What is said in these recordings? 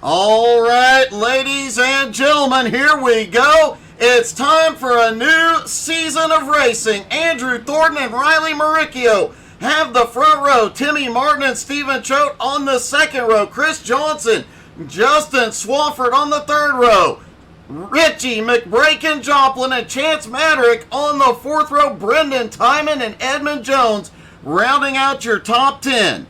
All right, ladies and gentlemen, here we go. It's time for a new season of racing. Andrew Thornton and Riley Maricchio have the front row. Timmy Martin and Stephen Choate on the second row. Chris Johnson, Justin Swafford on the third row. Richie McBraken Joplin and Chance Madrick on the fourth row. Brendan Timon and Edmund Jones rounding out your top 10.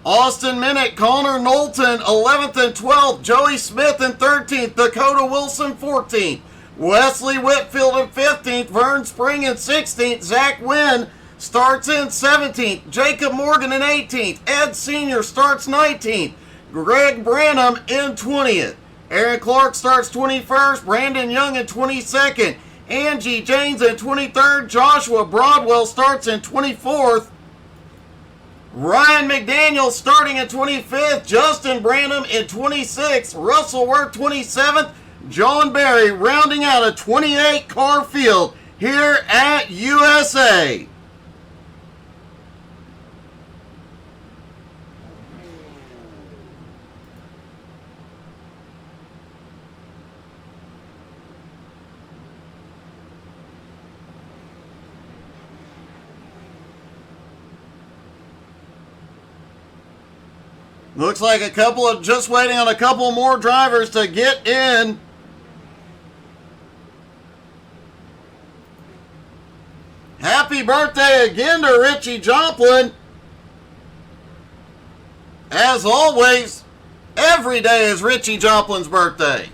Austin Minnick, Connor Knowlton, 11th and 12th. Joey Smith in 13th. Dakota Wilson, 14th. Wesley Whitfield in 15th. Vern Spring in 16th. Zach Wynn starts in 17th. Jacob Morgan in 18th. Ed Sr. starts 19th. Greg Branham in 20th. Aaron Clark starts 21st. Brandon Young in 22nd. Angie James in 23rd. Joshua Broadwell starts in 24th. Ryan McDaniel starting in 25th, Justin Branham in 26th, Russell Worth 27th, John Berry rounding out a 28-car field here at USA. Looks like just waiting on a couple more drivers to get in. Happy birthday again to Richie Joplin. As always, every day is Richie Joplin's birthday.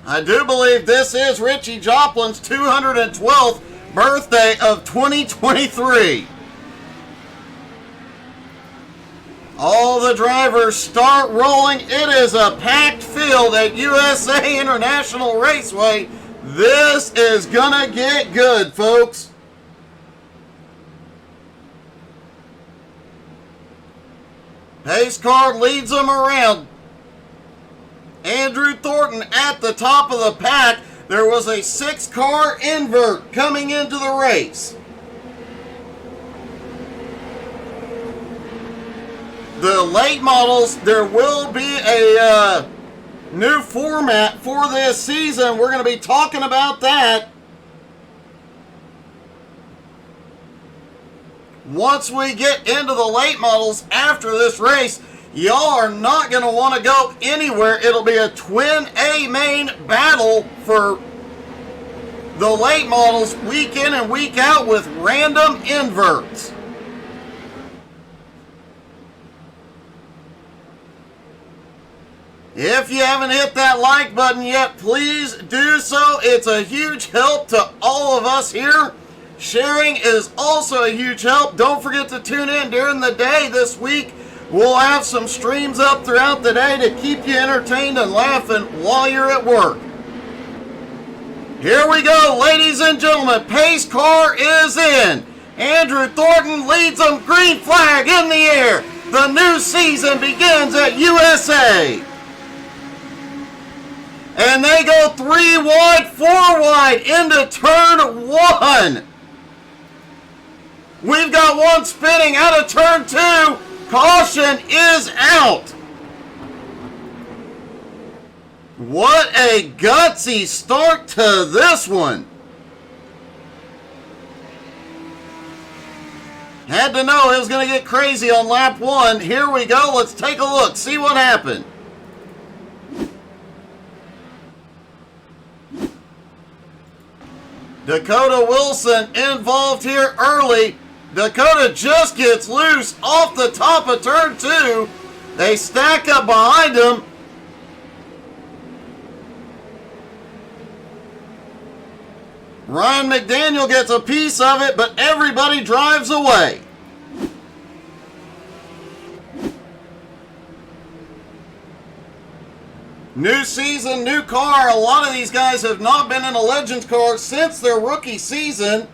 I do believe this is Richie Joplin's 212th birthday of 2023. All the drivers start rolling. It is a packed field at USA International Raceway. This is gonna get good, folks. Pace car leads them around. Andrew Thornton at the top of the pack. There was a 6-car invert coming into the race. The late models, there will be a new format for this season. We're going to be talking about that once we get into the late models after this race. Y'all are not going to want to go anywhere. It'll be a twin A main battle for the late models week in and week out with random inverts. If you haven't hit that like button yet, please do so. It's a huge help to all of us here. Sharing is also a huge help. Don't forget to tune in during the day this week. We'll have some streams up throughout the day to keep you entertained and laughing while you're at work. Here we go, ladies and gentlemen. Pace car is in. Andrew Thornton leads them. Green flag in the air. The new season begins at USA. And they go 3 wide, 4 wide into turn 1. We've got one spinning out of turn 2. Caution is out. What a gutsy start to this one. Had to know it was going to get crazy on lap 1. Here we go. Let's take a look. See what happened. Dakota Wilson involved here early. Dakota just gets loose off the top of turn 2. They stack up behind him. Ryan McDaniel gets a piece of it, but everybody drives away. New season, new car. A lot of these guys have not been in a Legends car since their rookie season.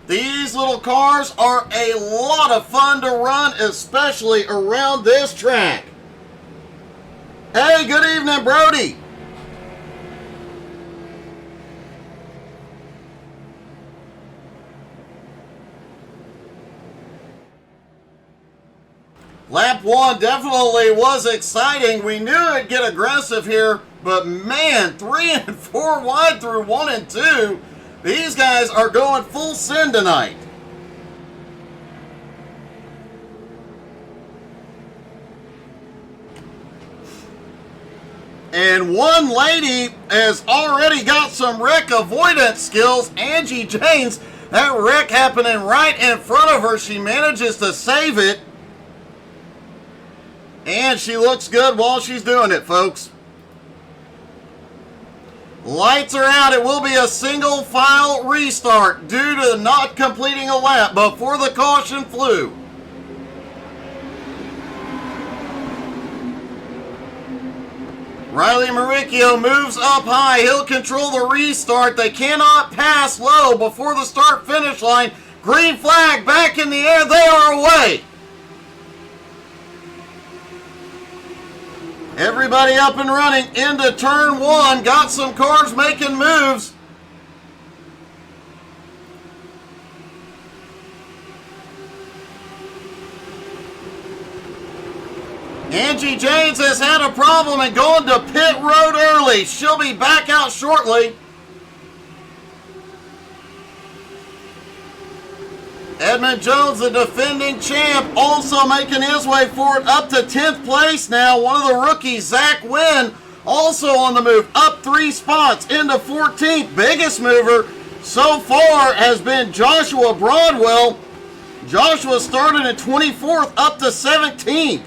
These little cars are a lot of fun to run, especially around this track. Hey, good evening, Brody. Lap 1 definitely was exciting. We knew it'd get aggressive here, but man, 3 and 4 wide through 1 and 2. These guys are going full send tonight. And one lady has already got some wreck avoidance skills. Angie Janes, that wreck happening right in front of her. She manages to save it. And she looks good while she's doing it, folks. Lights are out. It will be a single file restart due to not completing a lap before the caution flew. Riley Maricchio moves up high. He'll control the restart. They cannot pass low before the start-finish line. Green flag back in the air. They are away. Everybody up and running into turn 1. Got some cars making moves. Angie Janes has had a problem and going to pit road early. She'll be back out shortly. Edmund Jones, the defending champ, also making his way forward up to 10th place now. One of the rookies, Zach Wynn, also on the move, up 3 spots into 14th. Biggest mover so far has been Joshua Broadwell. Joshua started at 24th, up to 17th.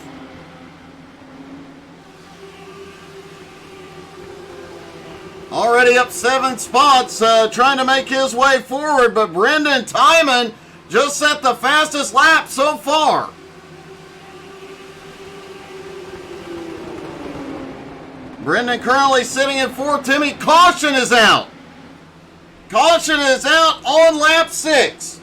Already up 7 spots, trying to make his way forward, but Brendan Timon just set the fastest lap so far. Brendan currently sitting in 4th. Timmy, caution is out. Caution is out on lap 6.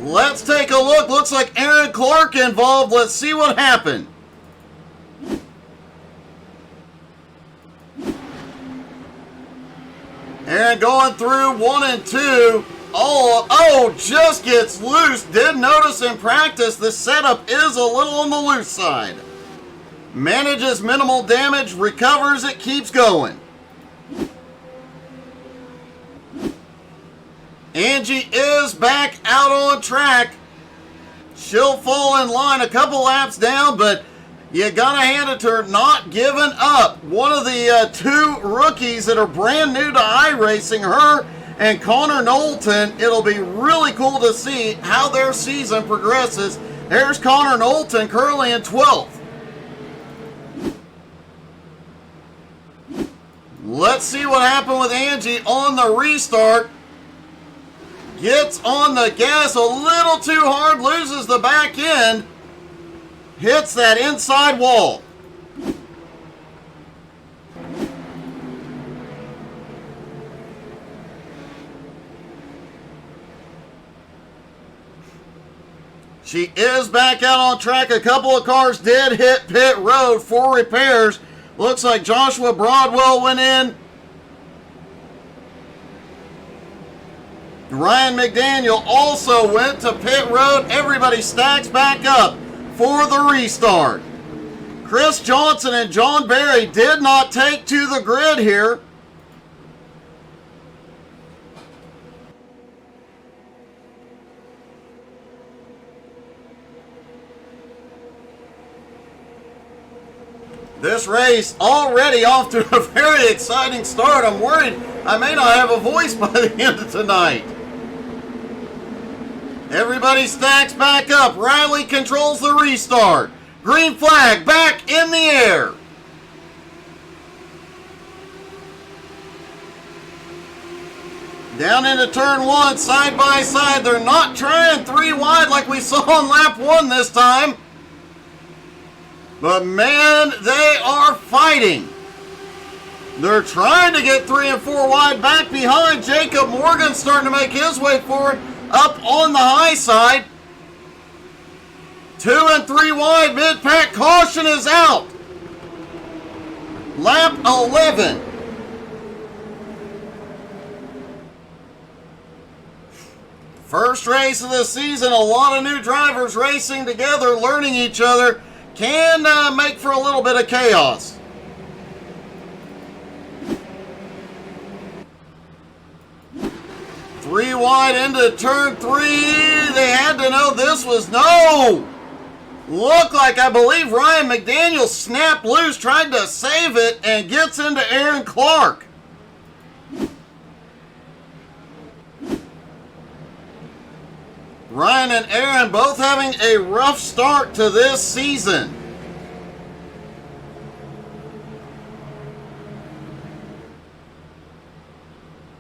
Let's take a look. Looks like Aaron Clark involved. Let's see what happened. Aaron going through 1 and 2. Oh, just gets loose. Did notice in practice the setup is a little on the loose side. Manages minimal damage, recovers it, keeps going. Angie is back out on track. She'll fall in line a couple laps down, but you gotta hand it to her, not giving up. One of the 2 rookies that are brand new to iRacing, her and Connor Knowlton. It'll be really cool to see how their season progresses. There's Connor Knowlton currently in 12th. Let's see what happened with Angie on the restart. Gets on the gas a little too hard, loses the back end. Hits that inside wall. She is back out on track. A couple of cars did hit pit road for repairs. Looks like Joshua Broadwell went in. Ryan McDaniel also went to pit road. Everybody stacks back up for the restart. Chris Johnson and John Barry did not take to the grid here. This race already off to a very exciting start. I'm worried I may not have a voice by the end of tonight. Everybody stacks back up. Riley controls the restart. Green flag back in the air. Down into turn 1, side by side. They're not trying 3 wide like we saw on lap 1 this time. But man, they are fighting. They're trying to get 3 and 4 wide back behind. Jacob Morgan starting to make his way forward up on the high side. 2 and 3 wide. Mid-pack caution is out. Lap 11. First race of the season. A lot of new drivers racing together, learning each other. Can make for a little bit of chaos. Three wide into turn 3. They had to know this was no. Looked like, I believe, Ryan McDaniel snapped loose, tried to save it, and gets into Aaron Clark. Ryan and Aaron both having a rough start to this season.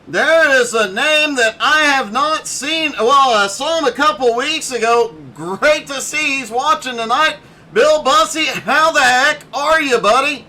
There is a name that I have not seen. Well, I saw him a couple weeks ago. Great to see he's watching tonight. Bill Bussey, how the heck are you, buddy?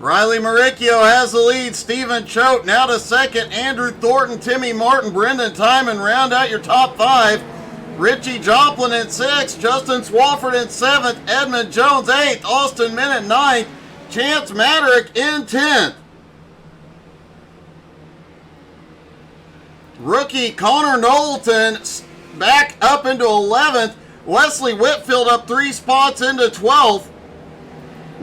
Riley Maricchio has the lead. Stephen Choate now to second. Andrew Thornton, Timmy Martin, Brendan Timon round out your top 5. Richie Joplin in 6th. Justin Swafford in 7th. Edmund Jones 8th. Austin Minute 9th. Chance Madrick in 10th. Rookie Connor Knowlton back up into 11th. Wesley Whitfield up 3 spots into 12th.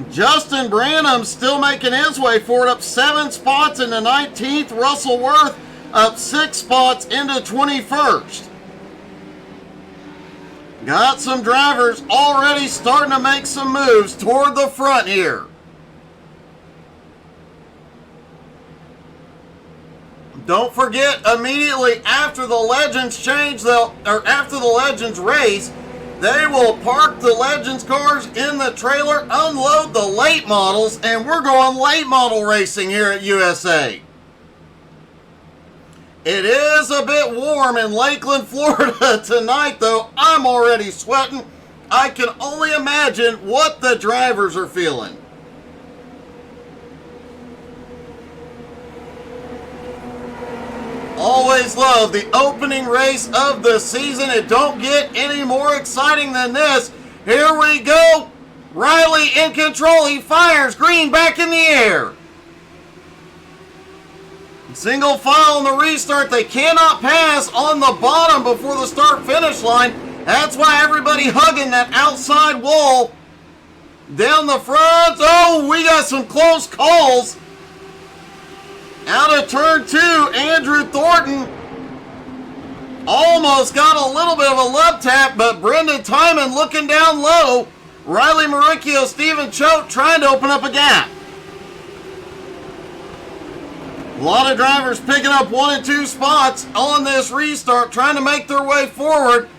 Justin Branham still making his way forward, up 7 spots into 19th. Russell Worth up 6 spots into 21st. Got some drivers already starting to make some moves toward the front here. Don't forget, immediately after the Legends change, after the Legends race, they will park the Legends cars in the trailer, unload the late models, and we're going late model racing here at USA. It is a bit warm in Lakeland, Florida tonight, though. I'm already sweating. I can only imagine what the drivers are feeling. Always love the opening race of the season. It don't get any more exciting than this. Here we go. Riley in control. He fires. Green back in the air. Single file on the restart. They cannot pass on the bottom before the start-finish line. That's why everybody hugging that outside wall. Down the front. Oh, we got some close calls. Out of turn 2, Andrew Thornton almost got a little bit of a love tap, but Brendan Timon looking down low. Riley Maricchio, Stephen Choate trying to open up a gap. A lot of drivers picking up 1 and 2 spots on this restart, trying to make their way forward.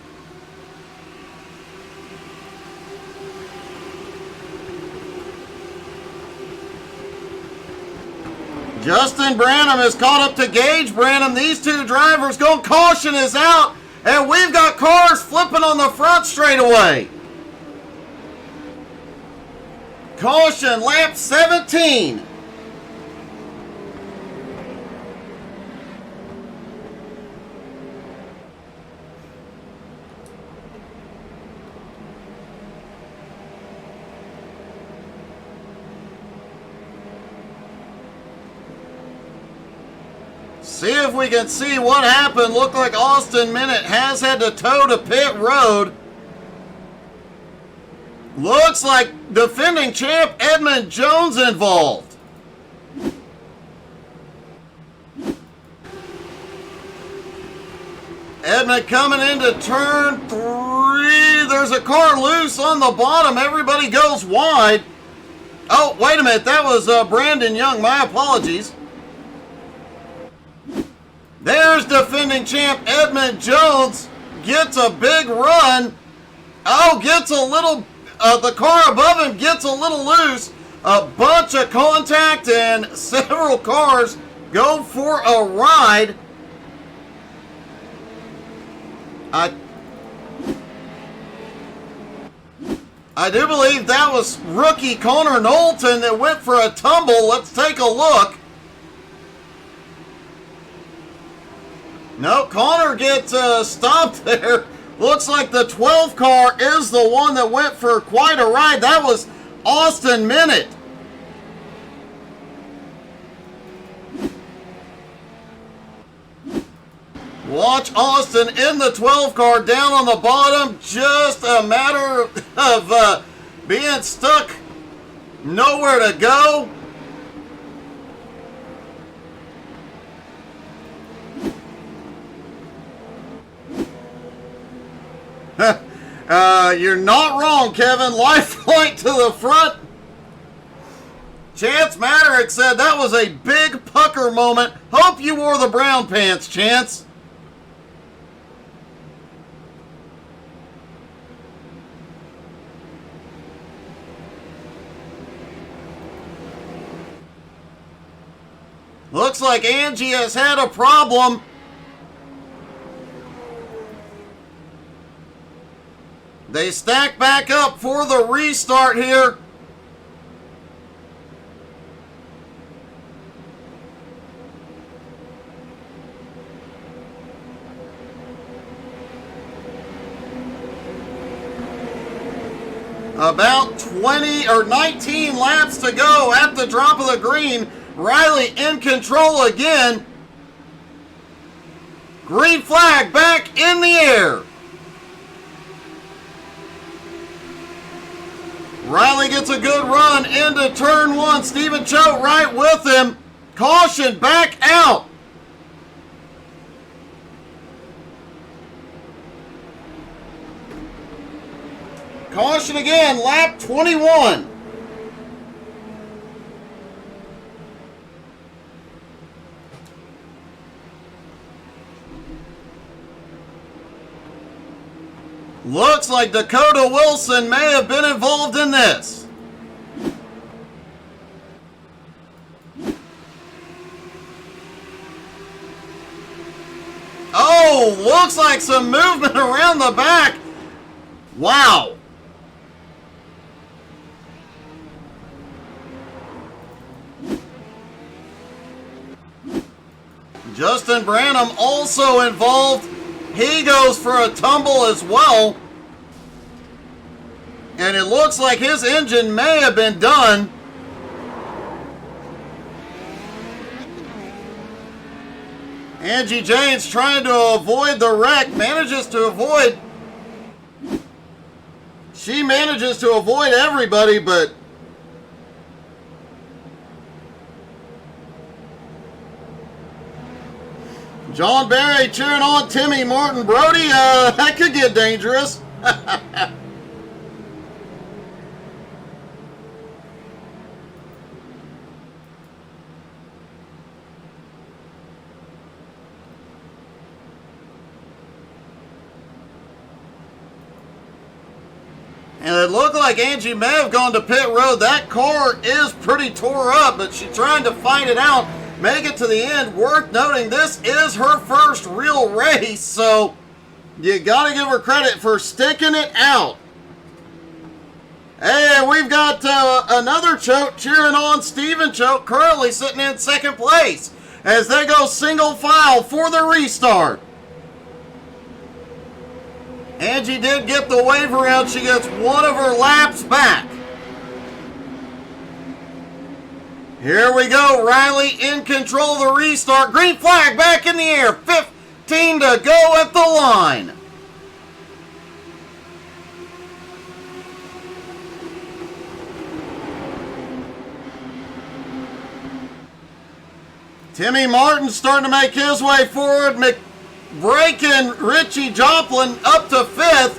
Justin Branham has caught up to Gage Branham. These two drivers go. Caution is out, and we've got cars flipping on the front straightaway. Caution, lap 17. See if we can see what happened. Looked like Austin Minute has had to tow to pit road. Looks like defending champ Edmund Jones involved. Edmund coming into turn 3. There's a car loose on the bottom. Everybody goes wide. Oh, wait a minute. That was Brandon Young. My apologies. There's defending champ Edmund Jones. Gets a big run. Oh, gets a little, the car above him gets a little loose. A bunch of contact and several cars go for a ride. I do believe that was rookie Connor Knowlton that went for a tumble. Let's take a look. No, Connor gets stopped there. Looks like the 12 car is the one that went for quite a ride. That was Austin Minute. Watch Austin in the 12 car down on the bottom. Just a matter of being stuck, nowhere to go. You're not wrong, Kevin. Lifeline to the front. Chance Maderick said that was a big pucker moment. Hope you wore the brown pants, Chance. Looks like Angie has had a problem. They stack back up for the restart here. About 20 or 19 laps to go at the drop of the green. Riley in control again. Green flag back in the air. Riley gets a good run into turn one. Stephen Choate right with him. Caution back out. Caution again, lap 21. Looks like Dakota Wilson may have been involved in this. Oh, looks like some movement around the back. Wow. Justin Branham also involved. He goes for a tumble as well. And it looks like his engine may have been done. Angie James trying to avoid the wreck. She manages to avoid everybody, but John Barry cheering on Timmy Martin. Brody, that could get dangerous. And it looked like Angie may have gone to pit road. That car is pretty tore up, but she's trying to fight it out. Make it to the end. Worth noting, this is her first real race, so you got to give her credit for sticking it out. Hey, we've got another Choate cheering on Stephen Choate, currently sitting in second place as they go single file for the restart. Angie did get the waiver out. She gets one of her laps back. Here we go. Riley in control of the restart. Green flag back in the air. 15 to go at the line. Timmy Martin starting to make his way forward. Breaking Richie Joplin up to fifth.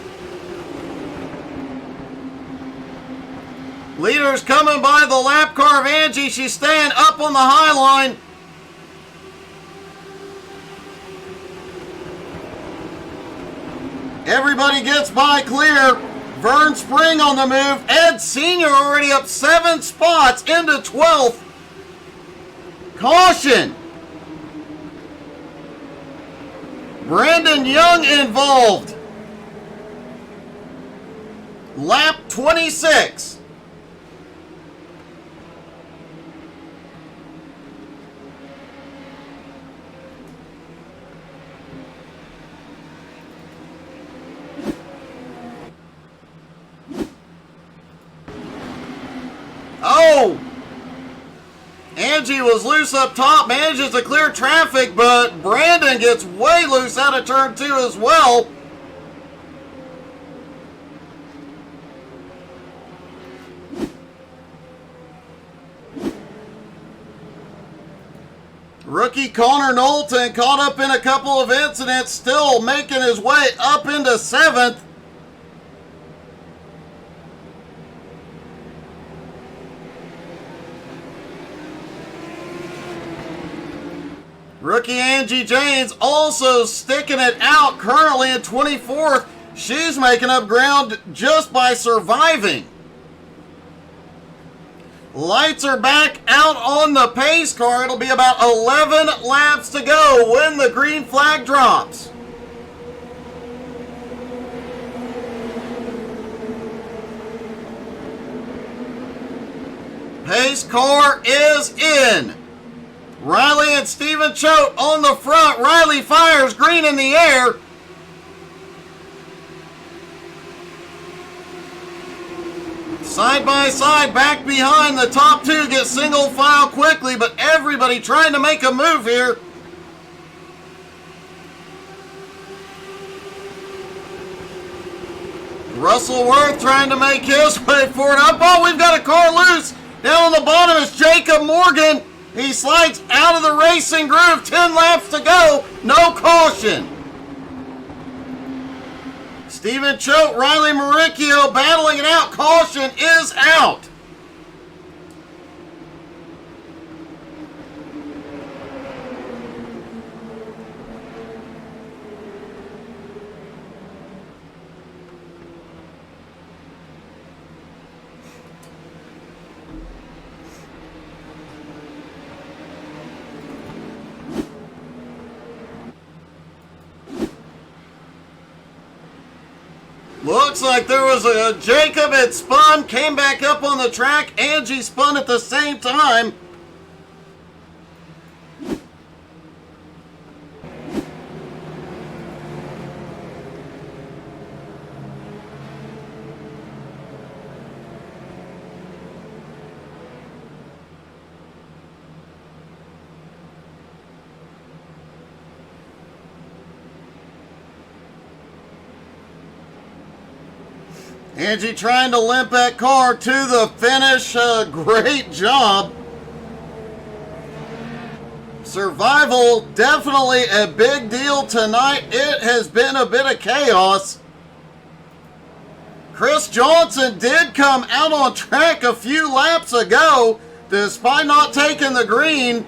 Leaders coming by the lap car of Angie. She's staying up on the high line. Everybody gets by clear. Vern Spring on the move. Ed Sr. already up 7 spots into 12th. Caution. Brandon Young involved. Lap 26. Oh! Angie was loose up top, manages to clear traffic, but Brandon gets way loose out of turn 2 as well. Rookie Connor Knowlton caught up in a couple of incidents, still making his way up into 7th. Rookie Angie Janes also sticking it out, currently in 24th. She's making up ground just by surviving. Lights are back out on the pace car. It'll be about 11 laps to go when the green flag drops. Pace car is in. Riley and Stephen Choate on the front. Riley fires green in the air. Side by side, back behind. The top 2 get single file quickly, but everybody trying to make a move here. Russell Worth trying to make his way forward. Up, oh, we've got a car loose. Down on the bottom is Jacob Morgan. He slides out of the racing groove. 10 laps to go. No caution. Stephen Choate, Riley Maricchio battling it out. Caution is out. Looks like there was a Jacob had spun, came back up on the track. Angie spun at the same time. Angie trying to limp that car to the finish. Great job. Survival, definitely a big deal tonight. It has been a bit of chaos. Chris Johnson did come out on track a few laps ago, despite not taking the green.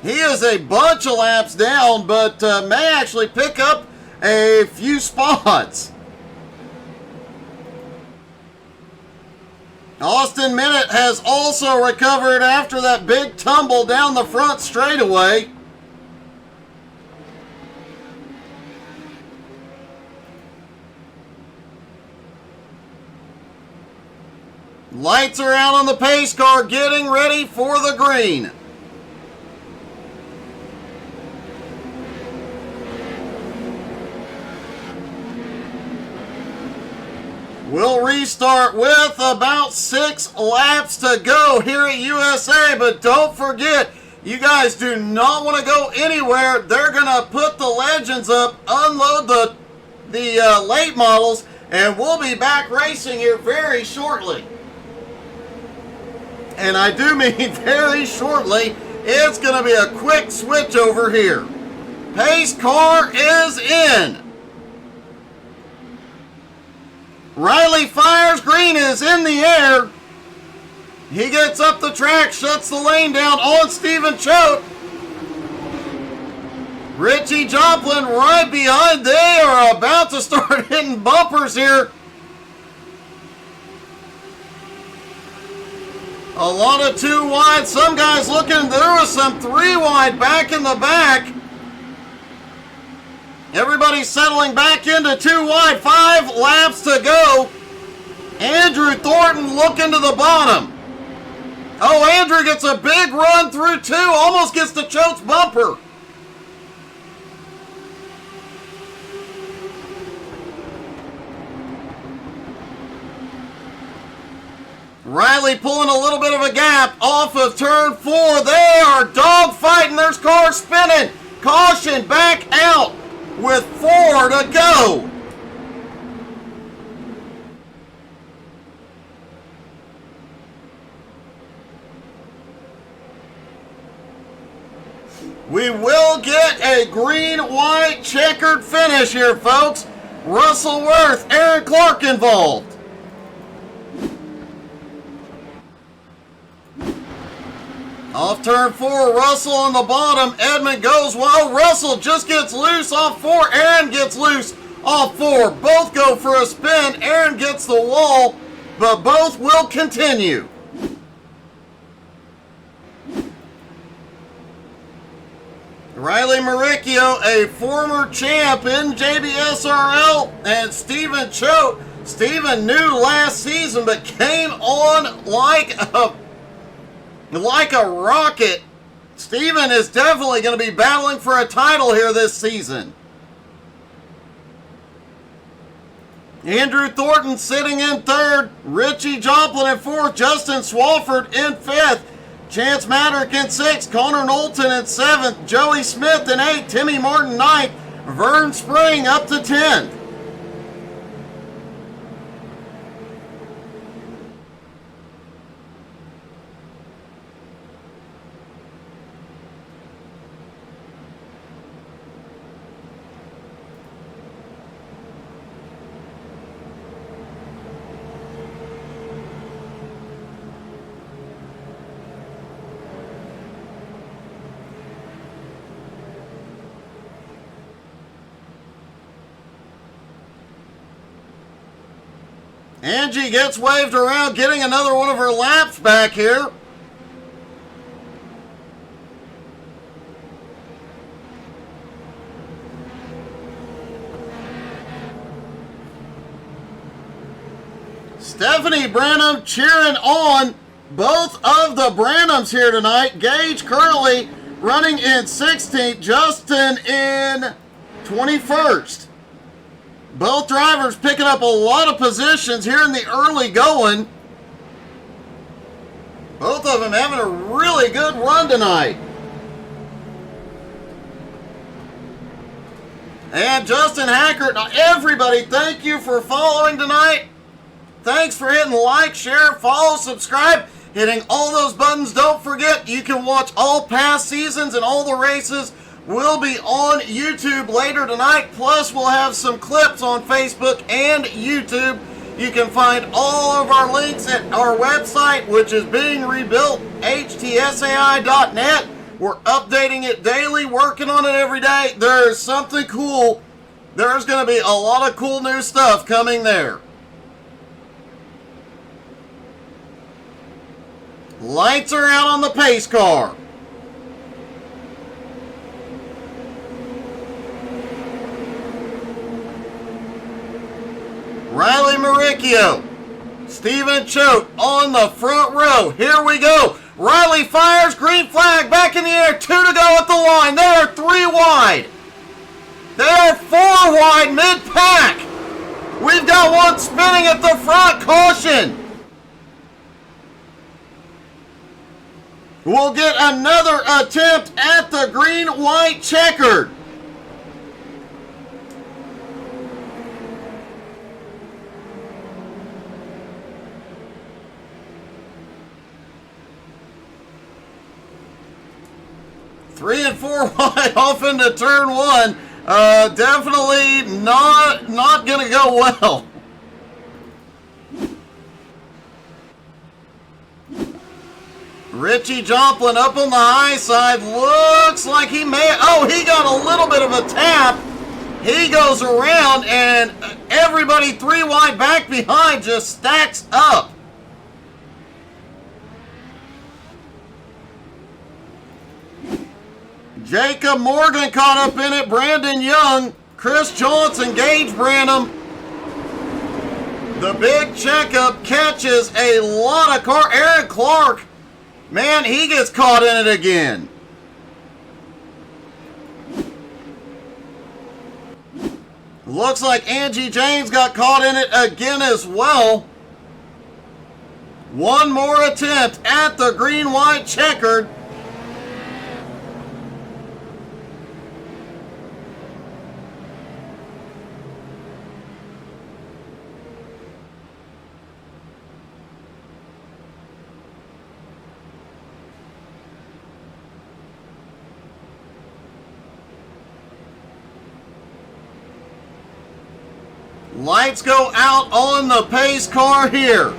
He is a bunch of laps down, but may actually pick up a few spots. Austin Minute has also recovered after that big tumble down the front straightaway. Lights are out on the pace car, getting ready for the green. We'll restart with about 6 laps to go here at USA, but don't forget, you guys do not want to go anywhere. They're going to put the legends up, unload the late models, and we'll be back racing here very shortly. And I do mean very shortly. It's going to be a quick switch over here. Pace car is in. Riley fires, green is in the air. He gets up the track, shuts the lane down on Stephen Choate. Richie Joplin right behind. They are about to start hitting bumpers here. A lot of 2 wide. Some guys looking. There was some 3 wide back in the back. Everybody's settling back into 2 wide. 5 laps to go. Andrew Thornton looking to the bottom. Oh, Andrew gets a big run through 2. Almost gets the Choate's bumper. Riley pulling a little bit of a gap off of turn 4. They are dogfighting. There's cars spinning. Caution back out with 4 to go. We will get a green-white checkered finish here, folks. Russell Worth, Aaron Clark involved. Off turn 4, Russell on the bottom. Edmund goes well. Russell just gets loose off 4. Aaron gets loose off 4. Both go for a spin. Aaron gets the wall, but both will continue. Riley Maricchio, a former champ in JBSRL, and Stephen Choate. Stephen new last season, but came on like a rocket. Steven is definitely going to be battling for a title here this season. Andrew Thornton sitting in 3rd. Richie Joplin in 4th. Justin Swafford in 5th. Chance Maddock in 6th. Connor Knowlton in 7th. Joey Smith in 8th. Timmy Martin 9th. Vern Spring up to 10th. Angie gets waved around, getting another one of her laps back here. Stephanie Branham cheering on both of the Branhams here tonight. Gage Curley running in 16th, Justin in 21st. Both drivers picking up a lot of positions here in the early going. Both of them having a really good run tonight. And Justin Hackert, now everybody, thank you for following tonight. Thanks for hitting like, share, follow, subscribe, hitting all those buttons. Don't forget, you can watch all past seasons and all the races will be on YouTube later tonight. Plus, we'll have some clips on Facebook and YouTube. You can find all of our links at our website, which is being rebuilt, htsai.net. We're updating it daily, working on it every day. There's something cool. There's going to be a lot of cool new stuff coming there. Lights are out on the pace car. Riley Maricchio, Stephen Choate on the front row. Here we go. Riley fires, green flag, back in the air, 2 to go at the line. They are 3 wide. They are 4 wide mid-pack. We've got one spinning at the front, caution. We'll get another attempt at the green-white checkered. Three and 4 wide off into turn 1. Definitely not going to go well. Richie Joplin up on the high side. Looks like he may... Oh, he got a little bit of a tap. He goes around, and everybody 3 wide back behind just stacks up. Jacob Morgan caught up in it. Brandon Young, Chris Johnson, Gage Branham. The big checkup catches a lot of car. Aaron Clark, man, he gets caught in it again. Looks like Angie James got caught in it again as well. One more attempt at the green-white checkered. Lights go out on the pace car here.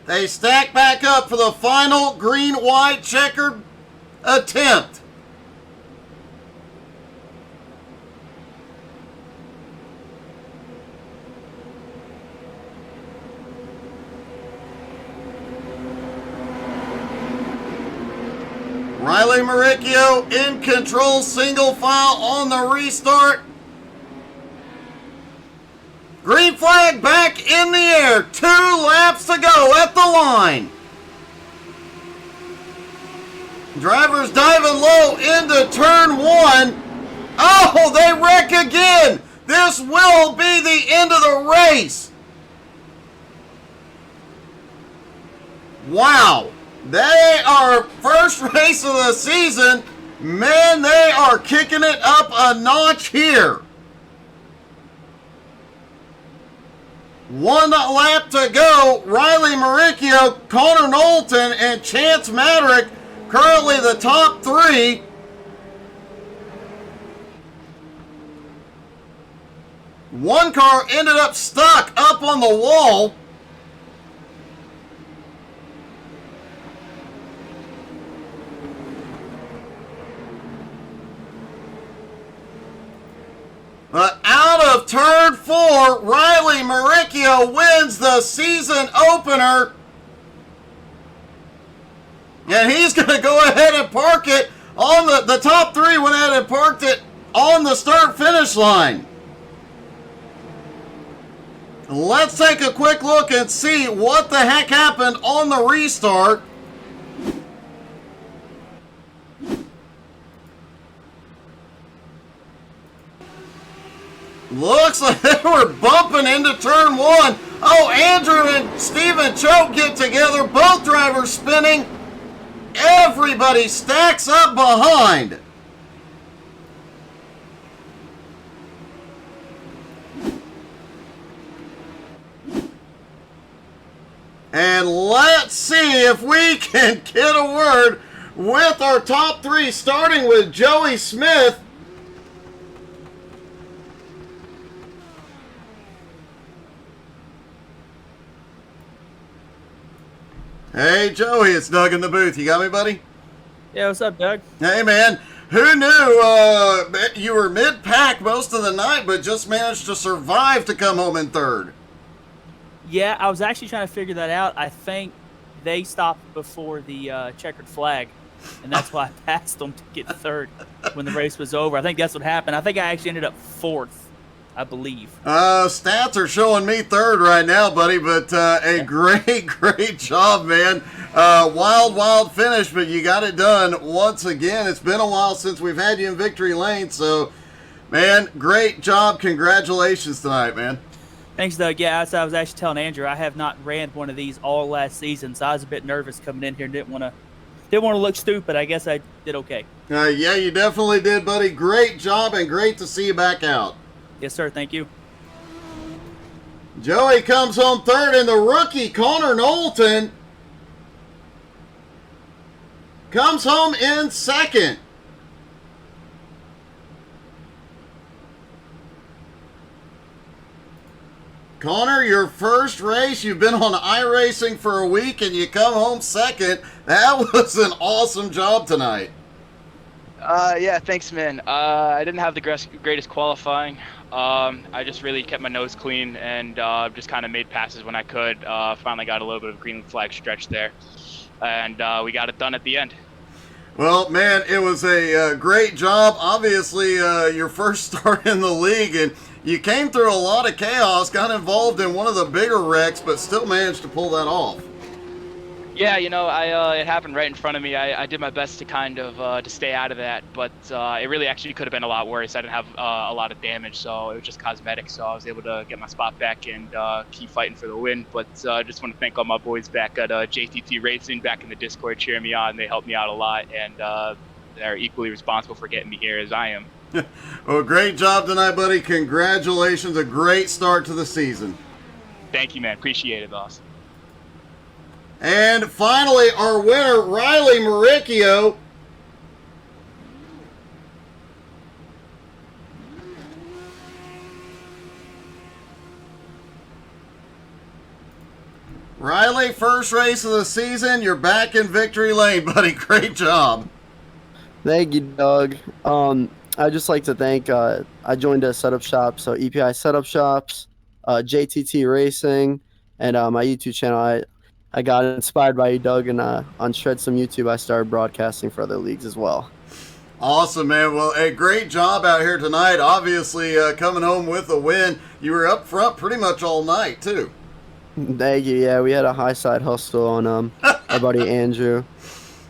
They stack back up for the final green-white checkered attempt. Riley Maricchio in control, single file on the restart. Green flag back in the air. 2 laps to go at the line. Drivers diving low into turn 1. Oh, they wreck again. This will be the end of the race. Wow. They are first race of the season. Man, they are kicking it up a notch here. 1 lap to go. Riley Maricchio, Connor Knowlton, and Chance Madrick currently the top 3. One car ended up stuck up on the wall. But out of turn 4, Riley Maricchio wins the season opener. And he's going to go ahead and park it on the top 3 went ahead and parked it on the start-finish line. Let's take a quick look and see what the heck happened on the restart. Looks like they were bumping into turn 1. Oh, Andrew and Steven Choate get together. Both drivers spinning. Everybody stacks up behind. And let's see if we can get a word with our top 3, starting with Joey Smith. Hey, Joey, it's Doug in the booth. You got me, buddy? Yeah, what's up, Doug? Hey, man. Who knew you were mid-pack most of the night, but just managed to survive to come home in 3rd? Yeah, I was actually trying to figure that out. I think they stopped before the checkered flag, and that's why I passed them to get 3rd when the race was over. I think that's what happened. I think I actually ended up 4th, I believe. Stats are showing me 3rd right now, buddy, but a great job, man. Wild finish, but you got it done once again. It's been a while since we've had you in victory lane, so, man, great job. Congratulations tonight, man. Thanks, Doug. Yeah, as I was actually telling Andrew, I have not ran one of these all last season, so I was a bit nervous coming in here. Didn't want to look stupid. I guess I did okay. Yeah, you definitely did, buddy. Great job, and great to see you back out. Yes, sir. Thank you. Joey comes home 3rd, and the rookie, Connor Knowlton, comes home in 2nd. Connor, your first race, you've been on iRacing for a week and you come home second. That was an awesome job tonight. Yeah, thanks, man. I didn't have the greatest qualifying. I just really kept my nose clean and just kind of made passes when I could. Finally got a little bit of green flag stretch there, and we got it done at the end. Well, man, it was a great job. Obviously, your first start in the league, and you came through a lot of chaos, got involved in one of the bigger wrecks, but still managed to pull that off. Yeah, it happened right in front of me. I did my best to kind of to stay out of that, but it really actually could have been a lot worse. I didn't have a lot of damage, so it was just cosmetic. So I was able to get my spot back and keep fighting for the win. But I just want to thank all my boys back at JTT Racing, back in the Discord, cheering me on. They helped me out a lot, and they're equally responsible for getting me here as I am. Well, great job tonight, buddy. Congratulations. A great start to the season. Thank you, man. Appreciate it, boss. And finally, our winner, Riley Maricchio. Riley, first race of the season. You're back in victory lane, buddy. Great job. Thank you, Doug. I'd just like to thank, I joined a setup shop, so EPI Setup Shops, JTT Racing, and my YouTube channel. I got inspired by you, Doug, and on Shred Some YouTube, I started broadcasting for other leagues as well. Awesome, man. Well, a great job out here tonight. Obviously, coming home with a win. You were up front pretty much all night, too. Thank you. Yeah, we had a high side hustle on our buddy Andrew.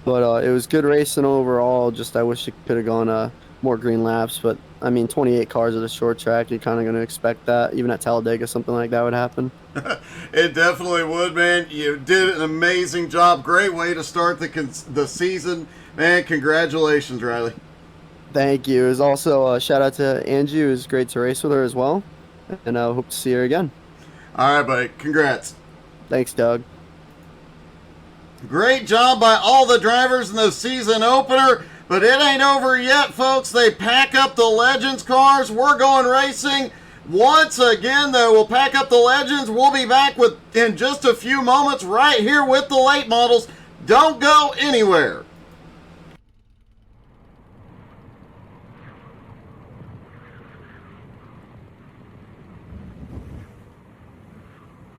But it was good racing overall. Just I wish it could have gone more green laps. But, I mean, 28 cars at a short track, you're kind of going to expect that. Even at Talladega, something like that would happen. It definitely would, man. You did an amazing job. Great way to start the season. Man, congratulations, Riley. Thank you. It was also a shout out to Angie. It was great to race with her as well. And I hope to see her again. All right, buddy. Congrats. Thanks, Doug. Great job by all the drivers in the season opener, but it ain't over yet, folks. They pack up the Legends cars. We're going racing once again, though. We'll pack up the Legends. We'll be back in just a few moments right here with the late models. Don't go anywhere.